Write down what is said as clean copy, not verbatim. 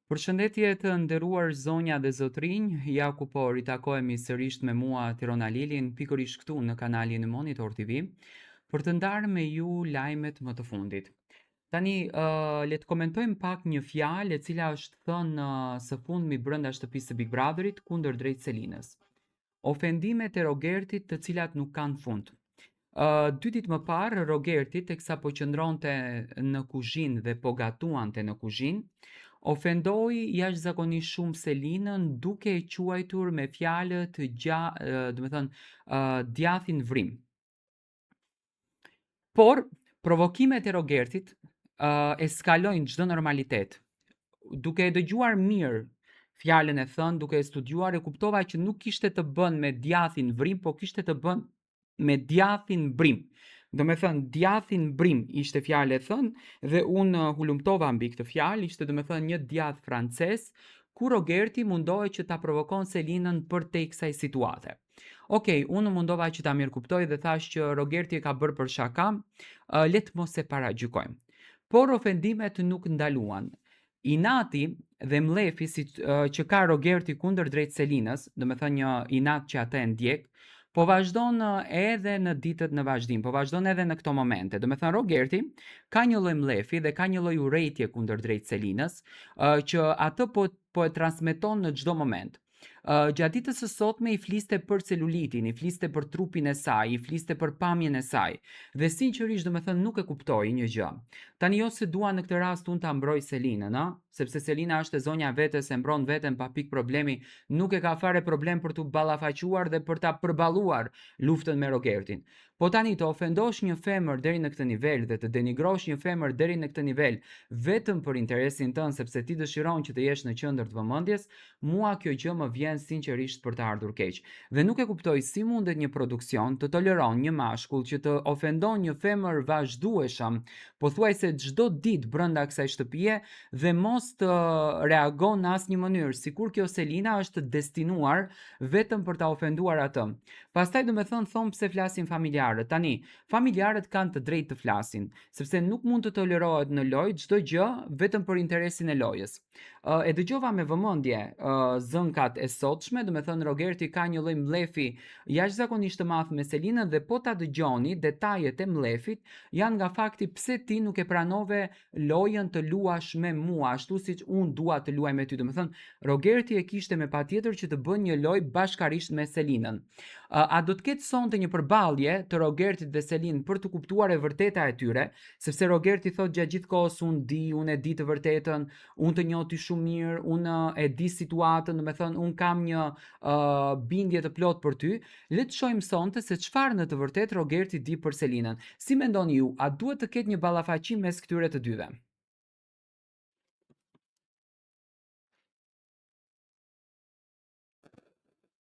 Përshëndetje të nderuar zonja dhe zotrinj, ja ku po ritakohemi sërish me mua Tirona Lilin, pikërisht këtu në kanalin e Monitor TV, për të ndarë me ju lajmet më të fundit. Tani, le të komentojmë pak një fjalë e cila është thënë së fundmi brenda shtëpisë së Big Brotherit kundër drejt Selinës. Ofendimet e Rogertit të cilat nuk kanë fund. 2 ditë më parë, Rogerti, teksa po qëndronte në kuzhinë dhe po gatuante në kuzhinë, ofendoi jashtëzakonisht shumë Selinën duke e quajtur me fjalët djathin vrim. Por provokimet e Rogertit eskalojnë çdo normalitet. Duke e dëgjuar mirë fjalën e thënë, duke e studiuar, e kuptova që nuk kishte të bën me djathin vrim, po kishte të bën me djathin brim. Do me thënë, djathin brim ishte fjalë e thënë dhe unë hulumtova mbi këtë fjalë, ishte do me thënë një djath frances, ku Rogerti mundohej që ta provokon Selinën për te kësaj situate. Okej, unë mundova që ta mirë kuptoj dhe thash që Rogerti e ka bërë për shaka, letë mos e paragjykojmë. Por ofendimet nuk ndaluan. Inati dhe mlefi që ka Rogerti kundër drejt Selinës, do me thënë një inat që atë e ndjek, po vazhdon edhe në ditët në vazhdim, po vazhdon edhe në këto momente. Do me thënë Rogerti ka një lloj mlefi dhe ka një lloj urrejtje kundër drejt Selinës, që atë po e transmeton në çdo moment. Gjatë ditës së sotme i fliste për celulitin, i fliste për trupin e saj, i fliste për pamjen e saj. Dhe sinqerisht do me thënë nuk e kuptoi një gjë. Tani jo se dua në këtë rast unë ta mbroj Selinën, sepse Selina është e zonja vetes, e mbron veten pa pikë problemi, nuk e ka fare problem për t'u ballafaquar dhe për ta përballuar luftën me Rogertin. Po tani të ofendosh një femër deri në këtë nivel dhe të denigrosh një femër deri në këtë nivel vetëm për interesin tënd sepse ti dëshiron që të jesh në qendër të vëmendjes, mua kjo gjë më vjen sinqerisht për të ardhur keq. Dhe nuk e kuptoj si mundet një produksion të toleron një mashkull që të ofendon një femër vazhdueshëm, pothuajse çdo ditë brenda kësaj shtëpie dhe mos të reagon në asnjë mënyrë, sikur kjo Selina është destinuar vetëm për ta ofenduar atë. Pastaj do me thonë pse flasin familjarët. Tani, familjarët kanë të drejtë të flasin, sepse nuk mund të tolerohet në lojë çdo gjë vetëm për interesin e lojës. E dëgjova me vëmendje zënkat e sotshme, do me thënë Rogerti ka një lloj mlefi jashtëzakonisht të madh me Selinën dhe po ta dëgjoni detajet e mlefit janë nga fakti pse ti nuk e pranove lojën të luash me mua, ashtu siç unë dua të luaj me ty. Do me thënë Rogerti e kishte me patjetër që të bën një lojë bashkarisht me Selinën. A do të ketë sonte një përballje të Rogertit dhe Selinën për të kuptuar e vërteta e tyre, sepse Rogerti thotë gjatë gjithë kohës unë e di të vërtetën, unë të njoh ti shumë mirë, unë e di situatën, do me thënë unë kam një bindje të plot për ty. Le të shohim sonte se çfarë në të vërtetë Rogerti di për Selinën. Si mendoni ju, a duhet të ketë një ballafaqim mes këtyre të dyve?